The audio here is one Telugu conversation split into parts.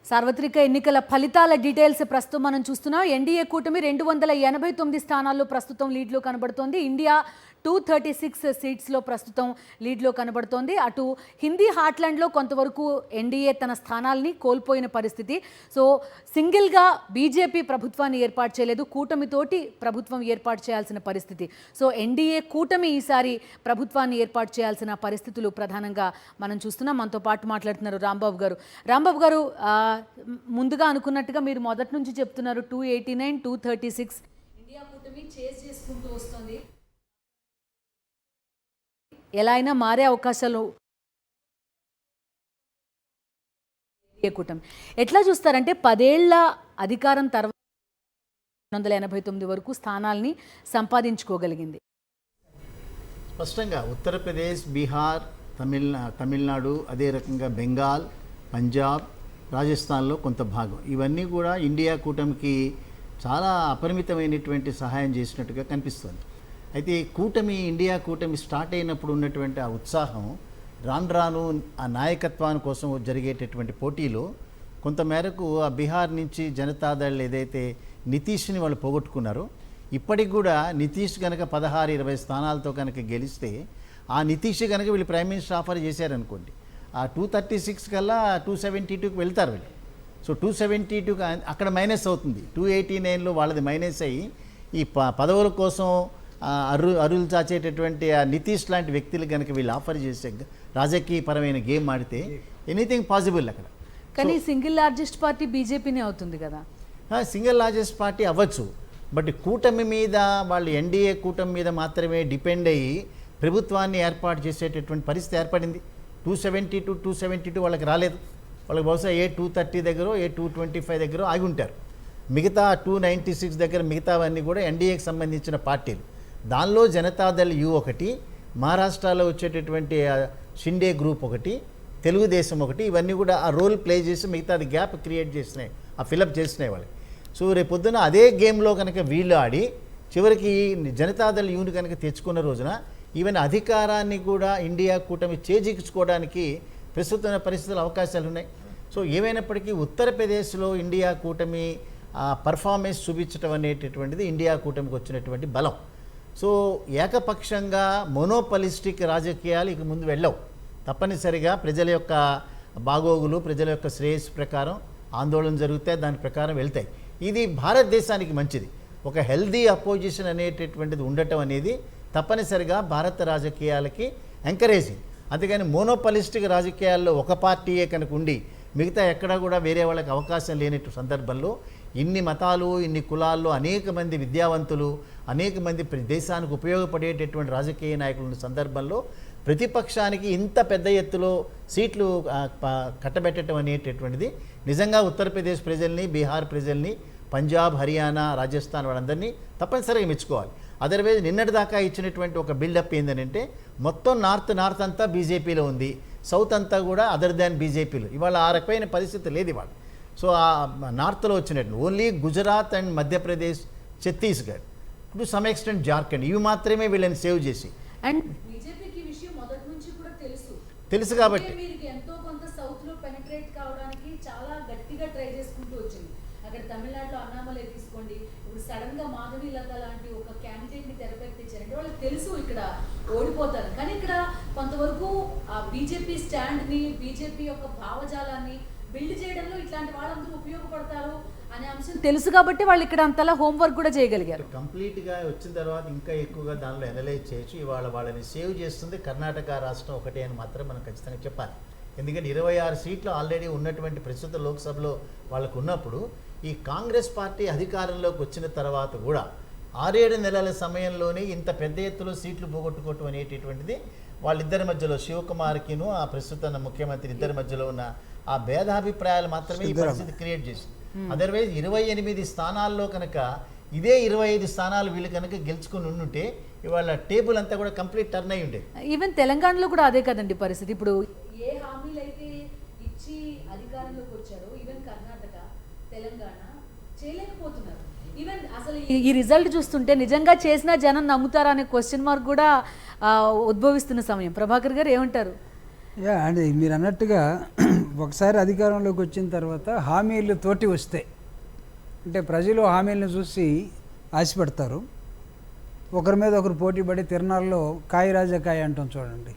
సార్వత్రిక ఎన్నికల ఫలితాల డీటెయిల్స్ ప్రస్తుతం మనం చూస్తున్నాం. ఎన్డీఏ కూటమి 289 స్థానాల్లో ప్రస్తుతం లీడ్లో కనబడుతోంది. ఇండియా 236 సీట్స్లో ప్రస్తుతం లీడ్లో కనబడుతోంది. అటు హిందీ హార్ట్లాండ్లో కొంతవరకు ఎన్డీఏ తన స్థానాల్ని కోల్పోయిన పరిస్థితి. సో సింగిల్గా బీజేపీ ప్రభుత్వాన్ని ఏర్పాటు చేయలేదు, కూటమితోటి ప్రభుత్వం ఏర్పాటు చేయాల్సిన పరిస్థితి. సో ఎన్డీఏ కూటమి ఈసారి ప్రభుత్వాన్ని ఏర్పాటు చేయాల్సిన పరిస్థితులు ప్రధానంగా మనం చూస్తున్నాం. మనతో పాటు మాట్లాడుతున్నారు రాంబాబు గారు. రాంబాబు గారు, ముందుగా అనుకున్నట్టుగా మీరు మొదటి నుంచి చెప్తున్నారు 289, 236 ఇండియా కూటమి చేజ్ చేసుకుంటూ వస్తుంది. ఎలా అయినా మారే అవకాశాలు కూటమి ఎట్లా చూస్తారంటే 10 ఏళ్ల అధికారం తర్వాత 289 వరకు స్థానాల్ని సంపాదించుకోగలిగింది. స్పష్టంగా ఉత్తరప్రదేశ్, బీహార్, తమిళనాడు, అదే రకంగా బెంగాల్, పంజాబ్, రాజస్థాన్లో కొంత భాగం, ఇవన్నీ కూడా ఇండియా కూటమికి చాలా అపరిమితమైనటువంటి సహాయం చేసినట్టుగా కనిపిస్తుంది. అయితే ఇండియా కూటమి స్టార్ట్ అయినప్పుడు ఉన్నటువంటి ఆ ఉత్సాహం రాను ఆ నాయకత్వాన్ని కోసం జరిగేటటువంటి పోటీలో కొంతమేరకు ఆ బీహార్ నుంచి జనతాదళ్ ఏదైతే నితీష్ని వాళ్ళు పోగొట్టుకున్నారో, ఇప్పటికి కూడా నితీష్ కనుక 16-20 స్థానాలతో కనుక గెలిస్తే ఆ నితీష్ కనుక వీళ్ళు ప్రైమ్ మినిస్టర్ ఆఫర్ చేశారనుకోండి, ఆ 236 కల్లా 272కి వెళ్తారు వీళ్ళు. సో 272 అక్కడ మైనస్ అవుతుంది, 289లో వాళ్ళది మైనస్ అయ్యి ఈ పదవుల కోసం అరులు చాచేటటువంటి ఆ నితీష్ లాంటి వ్యక్తులు కనుక వీళ్ళు ఆఫర్ చేసే రాజకీయపరమైన గేమ్ ఆడితే ఎనీథింగ్ పాసిబుల్ అక్కడ. కానీ సింగిల్ లార్జెస్ట్ పార్టీ బీజేపీనే అవుతుంది కదా. సింగిల్ లార్జెస్ట్ పార్టీ అవ్వచ్చు, బట్ కూటమి మీద వాళ్ళు ఎన్డీఏ కూటమి మీద మాత్రమే డిపెండ్ అయ్యి ప్రభుత్వాన్ని ఏర్పాటు చేసేటటువంటి పరిస్థితి ఏర్పడింది. 272 వాళ్ళకి రాలేదు. వాళ్ళకి బహుశా 230 దగ్గర 225 దగ్గర ఆగి ఉంటారు. మిగతా 296 దగ్గర మిగతావన్నీ కూడా ఎన్డీఏకి సంబంధించిన పార్టీలు. దానిలో జనతాదళ్ యు ఒకటి, మహారాష్ట్రలో వచ్చేటటువంటి షిండే గ్రూప్ ఒకటి, తెలుగుదేశం ఒకటి, ఇవన్నీ కూడా ఆ రోల్ ప్లే చేసి మిగతాది గ్యాప్ క్రియేట్ చేసినాయి, ఆ ఫిలప్ చేసినాయి వాళ్ళకి. సో రేపొద్దున అదే గేమ్లో కనుక వీళ్ళు ఆడి చివరికి జనతాదళ్ యూని కనుక తెచ్చుకున్న రోజున ఈవెన్ అధికారాన్ని కూడా ఇండియా కూటమి చేజిక్కించుకోవడానికి ప్రస్తుత పరిస్థితులు అవకాశాలు ఉన్నాయి. సో ఏమైనప్పటికీ ఉత్తరప్రదేశ్లో ఇండియా కూటమి పర్ఫార్మెన్స్ చూపించడం అనేటటువంటిది ఇండియా కూటమికి వచ్చినటువంటి బలం. సో ఏకపక్షంగా మోనోపలిస్టిక్ రాజకీయాలు ఇక ముందు వెళ్ళవు. తప్పనిసరిగా ప్రజల యొక్క బాగోగులు, ప్రజల యొక్క శ్రేయస్సు ప్రకారం ఆందోళన జరుగుతాయి, దాని ప్రకారం వెళ్తాయి. ఇది భారతదేశానికి మంచిది. ఒక హెల్దీ అపోజిషన్ అనేటటువంటిది ఉండటం అనేది తప్పనిసరిగా భారత రాజకీయాలకి ఎంకరేజింగ్. అందుకని మోనోపలిస్టిక్ రాజకీయాల్లో ఒక పార్టీయే కనుక ఉండి మిగతా ఎక్కడా కూడా వేరే వాళ్ళకి అవకాశం లేనట్టు సందర్భంలో ఇన్ని మతాలు, ఇన్ని కులాల్లో అనేక మంది విద్యావంతులు, అనేక మంది దేశానికి ఉపయోగపడేటటువంటి రాజకీయ నాయకులు ఉన్న సందర్భంలో ప్రతిపక్షానికి ఇంత పెద్ద ఎత్తులో సీట్లు కట్టబెట్టడం అనేటటువంటిది నిజంగా ఉత్తరప్రదేశ్ ప్రజల్ని, బీహార్ ప్రజల్ని, పంజాబ్, హర్యానా, రాజస్థాన్ వాళ్ళందరినీ తప్పనిసరిగా మెచ్చుకోవాలి. అదర్వైజ్ నిన్నటిదాకా ఇచ్చినటువంటి ఒక బిల్డప్ ఏంటంటే మొత్తం నార్త్ అంతా బీజేపీలో ఉంది, సౌత్ అంతా కూడా అదర్ దాన్ బీజేపీలో. ఇవాళ ఆ రకమైన పరిస్థితి లేదు ఇవాళ. సో ఆ నార్త్లో వచ్చినట్టు only Gujarat and Madhya Pradesh, Chhattisgarh, to some extent Jharkhand, ఇవి మాత్రమే వీళ్ళని సేవ్ చేసి అండ్ బీజేపీకి విషయం మొదటి నుంచి కూడా తెలుసు కాబట్టి ఎంతో కొంత సౌత్ లో పెనిట్రేట్ కావడానికి చాలా గట్టిగా ట్రై చేసుకుంటూ వచ్చింది. అక్కడ తమిళనాడులో అన్నామలై తీసుకోండి, ఇప్పుడు సడన్ గా మాధవి లత లాంటి ఒక క్యాండిడేట్ ని తెరపెట్టించారంటే వాళ్ళకి తెలుసు ఇక్కడ ఓడిపోతారు. కానీ ఇక్కడ కొంతవరకు ఆ బీజేపీ స్టాండ్ ని, బీజేపీ యొక్క భావజాలాన్ని బిల్డ్ చేయడంలో ఇట్లాంటి వాళ్ళందరూ ఉపయోగపడతారు అనే అంశం తెలుసు కాబట్టి వాళ్ళు ఇక్కడ అంతలా హోంవర్క్ కూడా చేయగలిగారు. కంప్లీట్గా వచ్చిన తర్వాత ఇంకా ఎక్కువగా దానిలో అనలైజ్ చేయొచ్చు. ఇవాళ వాళ్ళని సేవ్ చేస్తుంది కర్ణాటక రాష్ట్రం ఒకటే అని మాత్రం మనం ఖచ్చితంగా చెప్పాలి. ఎందుకంటే 26 సీట్లు ఆల్రెడీ ఉన్నటువంటి ప్రస్తుత లోక్సభలో వాళ్ళకు ఉన్నప్పుడు ఈ కాంగ్రెస్ పార్టీ అధికారంలోకి వచ్చిన తర్వాత కూడా 6-7 నెలల సమయంలోనే ఇంత పెద్ద ఎత్తులో సీట్లు పోగొట్టుకోవటం అనేటటువంటిది వాళ్ళిద్దరి మధ్యలో, శివకుమార్కిను ఆ ప్రస్తుత ముఖ్యమంత్రి ఇద్దరి మధ్యలో ఉన్న ఆ భేదాభిప్రాయాలు మాత్రమే ఈ పరిస్థితి క్రియేట్ చేసింది. అదర్వైజ్ 28 స్థానాల్లో కనుక ఇదే 25 స్థానాలు వీళ్ళు కనుక గెలుచుకుని ఉంటే ఇవాళ టేబుల్ అంతా కూడా కంప్లీట్ టర్న్ అయి ఉండేది. ఈవెన్ తెలంగాణలో కూడా అదే కదండి పరిస్థితి. ఇప్పుడు ఏ హామీలు అయితే ఇచ్చి అధికారంలోకి వచ్చారో ఈవెన్ కర్ణాటక, తెలంగాణ చేయలేకపోతున్నారు. ఈవెన్ అసలు ఈ రిజల్ట్ చూస్తుంటే నిజంగా చేసిన జనం నమ్ముతారా అనే క్వశ్చన్ మార్క్ కూడా ఉద్భవిస్తున్న సమయం. ప్రభాకర్ గారు ఏమంటారు? అంటే మీరు అన్నట్టుగా ఒకసారి అధికారంలోకి వచ్చిన తర్వాత హామీలు తోటి వస్తే అంటే ప్రజలు హామీలను చూసి ఆశపడతారు. ఒకరి మీద ఒకరు పోటీ పడి తిరణాల్లో కాయ రాజా కాయ అంటాం చూడండి.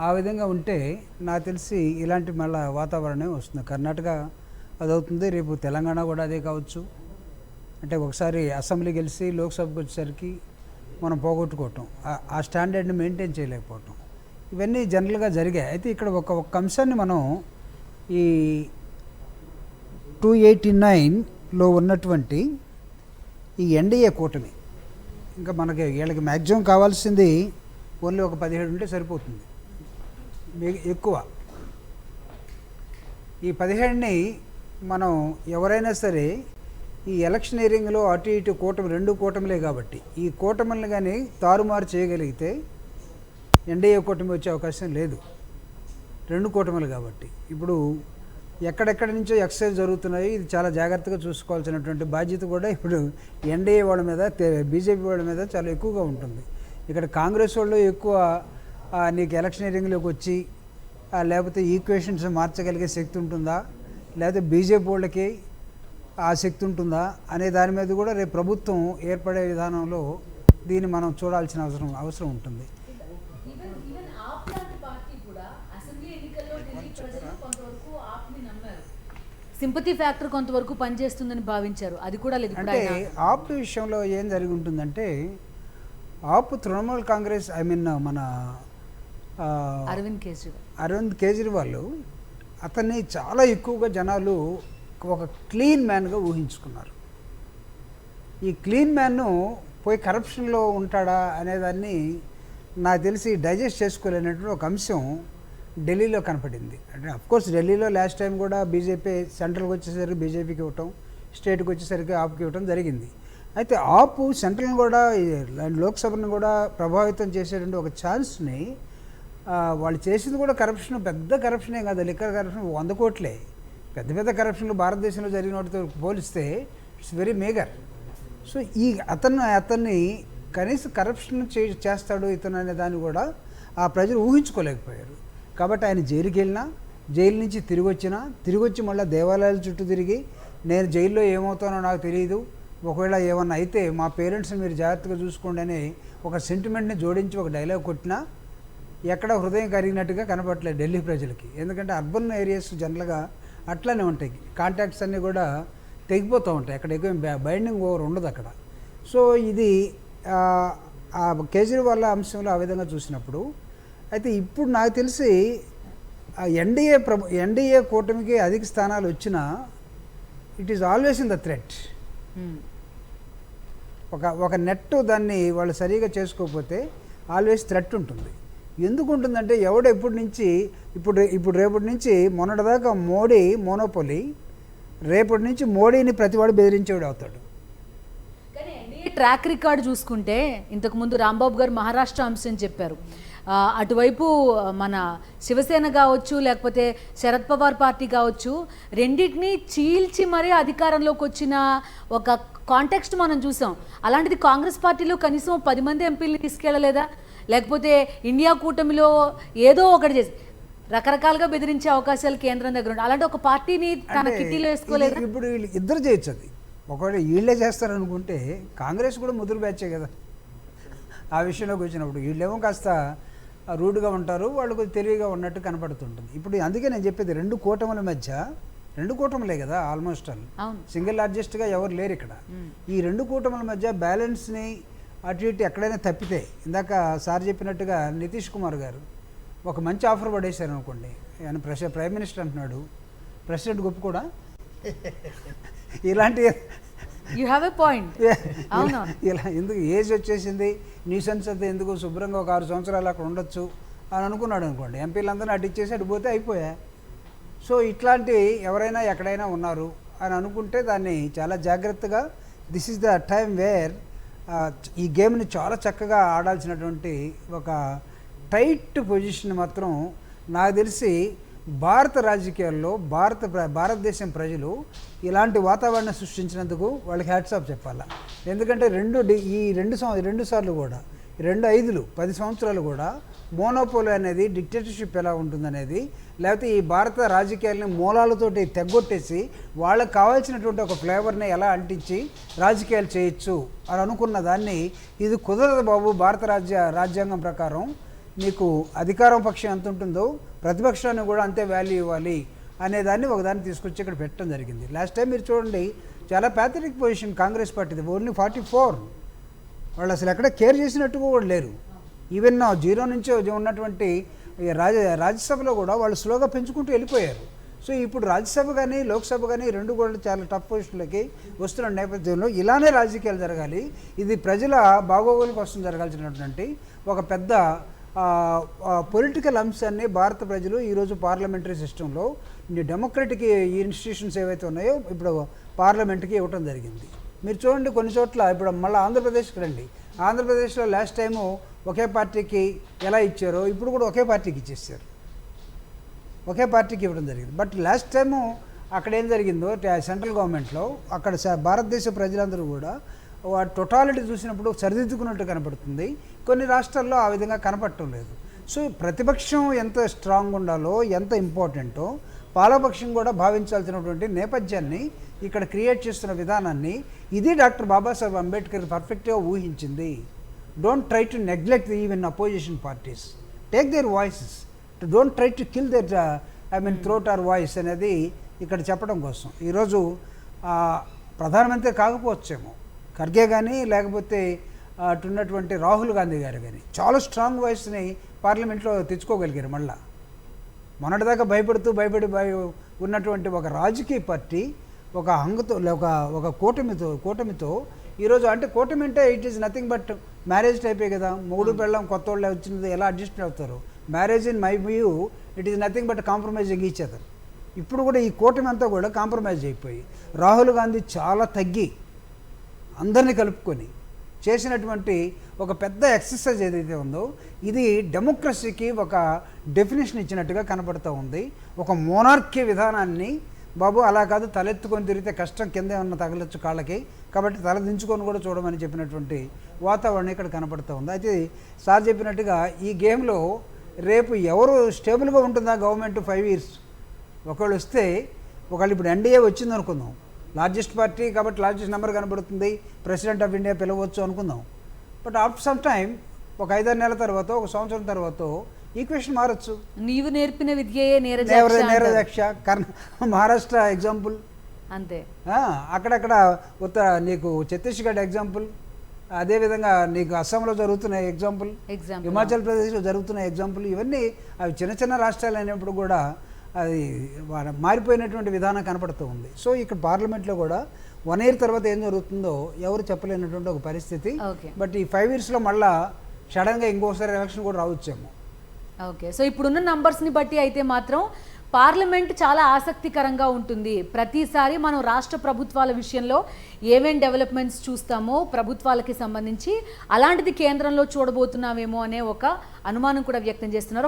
ఆ విధంగా ఉంటే నాకు తెలిసి ఇలాంటి మళ్ళీ వాతావరణం వస్తుంది. కర్ణాటక అదవుతుంది, రేపు తెలంగాణ కూడా అదే కావచ్చు. అంటే ఒకసారి అసెంబ్లీ గెలిచి లోక్సభకు వచ్చేసరికి మనం పోగొట్టుకోవటం, ఆ స్టాండర్డ్ని మెయింటైన్ చేయలేకపోవటం, ఇవన్నీ జనరల్గా జరిగాయి. అయితే ఇక్కడ ఒక అంశాన్ని మనం ఈ 289లో ఉన్నటువంటి ఈ ఎన్డీఏ కూటమి, ఇంకా మనకి వీళ్ళకి మ్యాక్సిమం కావాల్సింది ఓన్లీ ఒక 17 ఉంటే సరిపోతుంది, ఎక్కువ. ఈ 17ని మనం ఎవరైనా సరే ఈ ఎలక్షనీరింగ్లో అటు ఇటు కూటమి, 2 కూటమిలే కాబట్టి ఈ కూటమిని కానీ తారుమారు చేయగలిగితే ఎన్డీఏ కూటమి వచ్చే అవకాశం లేదు, 2 కూటమిలు కాబట్టి. ఇప్పుడు ఎక్కడెక్కడి నుంచో ఎక్సైజ్ జరుగుతున్నాయి, ఇది చాలా జాగ్రత్తగా చూసుకోవాల్సినటువంటి బాధ్యత కూడా ఇప్పుడు ఎన్డీఏ వాళ్ళ మీద, బీజేపీ వాళ్ళ మీద చాలా ఎక్కువగా ఉంటుంది. ఇక్కడ కాంగ్రెస్ వాళ్ళు ఎక్కువ నీకు ఎలక్షనీరింగ్లోకి వచ్చి లేకపోతే ఈక్వేషన్స్ మార్చగలిగే శక్తి ఉంటుందా, లేకపోతే బీజేపీ వాళ్ళకి ఆ శక్తి ఉంటుందా అనే దాని మీద కూడా రేపు ప్రభుత్వం ఏర్పడే విధానంలో దీన్ని మనం చూడాల్సిన అవసరం ఉంటుంది. సింపతి ఫ్యాక్టర్ కొంతవరకు పనిచేస్తుందని భావించారు, అది కూడా లేదు. అంటే ఆప్ విషయంలో ఏం జరిగి ఉంటుందంటే, ఆప్ తృణమూల్ కాంగ్రెస్ మన అరవింద్ కేజ్రీవాల్ అతన్ని చాలా ఎక్కువగా జనాలు ఒక క్లీన్ మ్యాన్గా ఊహించుకున్నారు. ఈ క్లీన్ మ్యాన్ను పోయి కరప్షన్లో ఉంటాడా అనేదాన్ని నాకు తెలిసి డైజెస్ట్ చేసుకోలేనటువంటి ఒక అంశం ఢిల్లీలో కనపడింది. అంటే అఫ్కోర్స్ ఢిల్లీలో లాస్ట్ టైం కూడా బీజేపీ సెంట్రల్కి వచ్చేసరికి బీజేపీకి ఇవ్వటం, స్టేట్కి వచ్చేసరికి ఆప్కి ఇవ్వటం జరిగింది. అయితే ఆపు సెంట్రల్ని కూడా లోక్సభను కూడా ప్రభావితం చేసేటువంటి ఒక ఛాన్స్ని వాళ్ళు చేసింది కూడా కరప్షన్, పెద్ద కరప్షనే కాదు, లిక్కర్ కరప్షన్ 100 కోట్లే. పెద్ద పెద్ద కరప్షన్లు భారతదేశంలో జరిగిన వాటితో పోలిస్తే ఇట్స్ వెరీ మేగర్. సో ఈ అతన్ని కనీసం కరప్షన్ చేస్తాడు ఇతను అనే దాన్ని కూడా ఆ ప్రజలు ఊహించుకోలేకపోయారు. కాబట్టి ఆయన జైలుకి వెళ్ళినా, జైలు నుంచి తిరిగి వచ్చి మళ్ళీ దేవాలయాల చుట్టూ తిరిగి నేను జైల్లో ఏమవుతానో నాకు తెలియదు, ఒకవేళ ఏమన్నా అయితే మా పేరెంట్స్ని మీరు జాగ్రత్తగా చూసుకోండి అని ఒక సెంటిమెంట్ని జోడించి ఒక డైలాగ్ కొట్టినా ఎక్కడ హృదయం కరిగినట్టుగా కనపడలేదు ఢిల్లీ ప్రజలకి. ఎందుకంటే అర్బన్ ఏరియాస్ జనరల్గా అట్లానే ఉంటాయి, కాంటాక్ట్స్ అన్నీ కూడా తెగిపోతూ ఉంటాయి, అక్కడ ఎక్కువ బైండింగ్ ఓవర్ ఉండదు అక్కడ. సో ఇది ఆ కేజ్రీవాల్ అంశంలో ఆ విధంగా చూసినప్పుడు, అయితే ఇప్పుడు నాకు తెలిసి ఎన్డీఏ కూటమికి అధిక స్థానాలు వచ్చినా it is always in the threat. ఒక నెట్ దాన్ని వాళ్ళు సరిగా చేసుకోకపోతే ఆల్వేస్ థ్రెట్ ఉంటుంది. ఎందుకు ఉంటుందంటే ఎప్పటి నుంచి ఇప్పుడు రేపటి నుంచి మొన్నటిదాకా మోడీ మోనోపోలీ, రేపటి నుంచి మోడీని ప్రతివాడు బెదిరించేవాడు అవుతాడు. ట్రాక్ రికార్డు చూసుకుంటే ఇంతకుముందు రాంబాబు గారు మహారాష్ట్ర అంశం చెప్పారు, అటువైపు మన శివసేన కావచ్చు లేకపోతే శరద్ పవార్ పార్టీ కావచ్చు, రెండింటినీ చీల్చి మరీ అధికారంలోకి వచ్చిన ఒక కాంటెక్స్ట్ మనం చూసాం. అలాంటిది కాంగ్రెస్ పార్టీలో కనీసం 10 మంది ఎంపీలని తీసుకెళ్ళలేదా, లేకపోతే ఇండియా కూటమిలో ఏదో ఒకటి చేసి రకరకాలుగా బెదిరించే అవకాశాలు కేంద్రం దగ్గర ఉంటాయి. అలాంటి ఒక పార్టీని తన కిట్టీలో వేసుకోలేదు. ఇప్పుడు వీళ్ళు ఇద్దరు చేయొచ్చు, అది ఒకవేళ వీళ్ళే చేస్తారనుకుంటే కాంగ్రెస్ కూడా ముదురు బ్యాచే కదా ఆ విషయంలోకి వచ్చినప్పుడు. వీళ్ళేమో కాస్త రూడ్గా ఉంటారు, వాళ్ళు కొంచెం తెలివిగా ఉన్నట్టు కనపడుతుంటుంది. ఇప్పుడు అందుకే నేను చెప్పేది 2 కూటముల మధ్య, 2 కూటములే కదా ఆల్మోస్ట్ ఆల్, సింగిల్ లార్జెస్ట్గా ఎవరు లేరు ఇక్కడ. ఈ 2 కూటముల మధ్య బ్యాలెన్స్ని అటు ఇటు ఎక్కడైనా తప్పితే, ఇందాక సార్ చెప్పినట్టుగా నితీష్ కుమార్ గారు ఒక మంచి ఆఫర్ పడేశారు అనుకోండి, ఆయన ప్రైమ్ మినిస్టర్ అంటున్నాడు, ప్రెసిడెంట్ గొప్ప కూడా ఇలాంటి ఇలా ఎందుకు ఏజ్ వచ్చేసింది, న్యూసెన్స్ అంతా ఎందుకు, శుభ్రంగా ఒక 6 సంవత్సరాలు అక్కడ ఉండొచ్చు అని అనుకున్నాడు అనుకోండి, ఎంపీలందరూ అటు ఇచ్చేసి అటు పోతే అయిపోయా. సో ఇట్లాంటి ఎవరైనా ఎక్కడైనా ఉన్నారు అని అనుకుంటే దాన్ని చాలా జాగ్రత్తగా, this is the time where ఈ గేమ్ని చాలా చక్కగా ఆడాల్సినటువంటి ఒక టైట్ పొజిషన్ మాత్రం నాకు తెలిసి భారత రాజకీయాల్లో భారతదేశం ప్రజలు ఇలాంటి వాతావరణం సృష్టించినందుకు వాళ్ళకి హ్యాట్స్ ఆఫ్ చెప్పాలా. ఎందుకంటే ఈ రెండు సార్లు కూడా 2 5 10 సంవత్సరాలు కూడా మోనోపోలీ అనేది, డిక్టేటర్షిప్ ఎలా ఉంటుందనేది లేకపోతే ఈ భారత రాజకీయాలని మూలాలతోటి తెగ్గొట్టేసి వాళ్ళకి కావాల్సినటువంటి ఒక ఫ్లేవర్ని ఎలా అంటించి రాజకీయాలు చేయొచ్చు అని అనుకున్న దాన్ని ఇది కుదరదు బాబు. భారత రాజ్యాంగం ప్రకారం నీకు అధికారం పక్షం ఎంత ఉంటుందో ప్రతిపక్షాన్ని కూడా అంతే వాల్యూ ఇవ్వాలి అనేదాన్ని ఒకదాన్ని తీసుకొచ్చి ఇక్కడ పెట్టడం జరిగింది. లాస్ట్ టైం మీరు చూడండి, చాలా ప్యాథటిక్ పొజిషన్ కాంగ్రెస్ పార్టీది, ఓన్లీ 44. వాళ్ళు అసలు ఎక్కడ కేర్ చేసినట్టుగా కూడా లేరు. ఈవెన్ జీరో నుంచి ఉన్నటువంటి రాజ్యసభలో కూడా వాళ్ళు స్లోగా పెంచుకుంటూ వెళ్ళిపోయారు. సో ఇప్పుడు రాజ్యసభ కానీ లోక్సభ కానీ రెండు కూడా చాలా టఫ్ పొజిషన్లకి వస్తున్న నేపథ్యంలో ఇలానే రాజకీయాలు జరగాలి. ఇది ప్రజల బాగోగుల కోసం జరగాల్సినటువంటి ఒక పెద్ద పొలిటికల్ అంశాన్ని భారత ప్రజలు ఈరోజు పార్లమెంటరీ సిస్టంలో డెమోక్రటిక్ ఇన్స్టిట్యూషన్స్ ఏవైతే ఉన్నాయో ఇప్పుడు పార్లమెంట్కి ఇవ్వటం జరిగింది. మీరు చూడండి కొన్ని చోట్ల ఇప్పుడు మళ్ళీ ఆంధ్రప్రదేశ్కి రండి. ఆంధ్రప్రదేశ్లో లాస్ట్ టైము ఒకే పార్టీకి ఎలా ఇచ్చారో ఇప్పుడు కూడా ఒకే పార్టీకి ఇచ్చేసారు, ఒకే పార్టీకి ఇవ్వడం జరిగింది. బట్ లాస్ట్ టైము అక్కడ ఏం జరిగిందో సెంట్రల్ గవర్నమెంట్లో అక్కడ భారతదేశ ప్రజలందరూ కూడా టోటాలిటీ చూసినప్పుడు సరిదిద్దుకున్నట్టు కనపడుతుంది. కొన్ని రాష్ట్రాల్లో ఆ విధంగా కనపడటం లేదు. సో ప్రతిపక్షం ఎంత స్ట్రాంగ్ ఉండాలో, ఎంత ఇంపార్టెంటో పాలపక్షం కూడా భావించాల్సినటువంటి నేపథ్యాన్ని ఇక్కడ క్రియేట్ చేస్తున్న విధానాన్ని ఇది డాక్టర్ బాబాసాహెబ్ అంబేద్కర్ పర్ఫెక్ట్గా ఊహించింది. Don't try to neglect even opposition parties, take their voices, don't try to kill their throat or voice అనేది ఇక్కడ చెప్పడం కోసం. ఈరోజు ప్రధానమంత్రి కాకపోవచ్చేమో ఖర్గే కానీ, లేకపోతే అటున్నటువంటి రాహుల్ గాంధీ గారు కానీ చాలా స్ట్రాంగ్ వాయిస్ని పార్లమెంట్లో తెచ్చుకోగలిగారు. మళ్ళా మొన్నటిదాకా భయపడి ఉన్నటువంటి ఒక రాజకీయ పార్టీ ఒక హంగతో ఒక కూటమితో ఈరోజు, అంటే కూటమి అంటే it is nothing but marriage టైపే కదా. మొగుడు పెళ్ళం కొత్త వాళ్ళు వచ్చినది ఎలా అడ్జస్ట్ అవుతారు. Marriage in my view it is nothing but compromising each other. ఇప్పుడు కూడా ఈ కూటమి అంతా కూడా కాంప్రమైజ్ అయిపోయి రాహుల్ గాంధీ చాలా తగ్గి అందరినీ కలుపుకొని చేసినటువంటి ఒక పెద్ద ఎక్సర్సైజ్ ఏదైతే ఉందో ఇది డెమోక్రసీకి ఒక డెఫినేషన్ ఇచ్చినట్టుగా కనపడుతూ ఉంది. ఒక మోనార్కీ విధానాన్ని బాబు అలా కాదు, తలెత్తుకొని తిరిగితే కష్టం, కింద ఏమన్నా తగలొచ్చు కాళ్ళకి, కాబట్టి తల దించుకొని కూడా చూడమని చెప్పినటువంటి వాతావరణం ఇక్కడ కనపడుతూ ఉంది. అయితే సార్ చెప్పినట్టుగా ఈ గేమ్లో రేపు ఎవరు స్టేబుల్గా ఉంటుందా గవర్నమెంట్ 5 years ఒకళ్ళు వస్తే, ఒకళ్ళు ఇప్పుడు ఎన్డీఏ వచ్చింది అనుకుందాం, లార్జెస్ట్ పార్టీ కాబట్టి లార్జెస్ట్ నెంబర్ కనబడుతుంది, ప్రెసిడెంట్ ఆఫ్ ఇండియా పిలవచ్చు అనుకుందాం. బట్ ఆఫ్టర్ సమ్ టైమ్ ఒక 5-6 నెలల తర్వాత, ఒక సంవత్సరం తర్వాత ఈక్వేషన్ మారచ్చు. నీవు నేర్పిన విద్యయే నేరదక్ష. మహారాష్ట్ర ఎగ్జాంపుల్ అంతే, అక్కడక్కడ నీకు ఛత్తీస్గఢ్ ఎగ్జాంపుల్, అదేవిధంగా నీకు అస్సాంలో జరుగుతున్న ఎగ్జాంపుల్, హిమాచల్ ప్రదేశ్లో జరుగుతున్న ఎగ్జాంపుల్, ఇవన్నీ అవి చిన్న చిన్న రాష్ట్రాలు అయినప్పుడు కూడా అది మారిపోయినటువంటి విధానం కనపడుతూ ఉంది. సో ఇక్కడ పార్లమెంట్లో కూడా 1 year తర్వాత ఏం జరుగుతుందో ఎవరు చెప్పలేనటువంటి ఒక పరిస్థితి. బట్ ఈ 5 yearsలో మళ్ళా సడన్గా ఇంకోసారి ఎలక్షన్ కూడా రావచ్చేమో. ఓకే, సో ఇప్పుడున్న నంబర్స్ని బట్టి అయితే మాత్రం పార్లమెంట్ చాలా ఆసక్తికరంగా ఉంటుంది. ప్రతిసారి మనం రాష్ట్ర ప్రభుత్వాల విషయంలో ఏమేం డెవలప్మెంట్స్ చూస్తామో ప్రభుత్వాలకి సంబంధించి అలాంటిది కేంద్రంలో చూడబోతున్నామేమో అనే ఒక అనుమానం కూడా వ్యక్తం చేస్తున్నారు.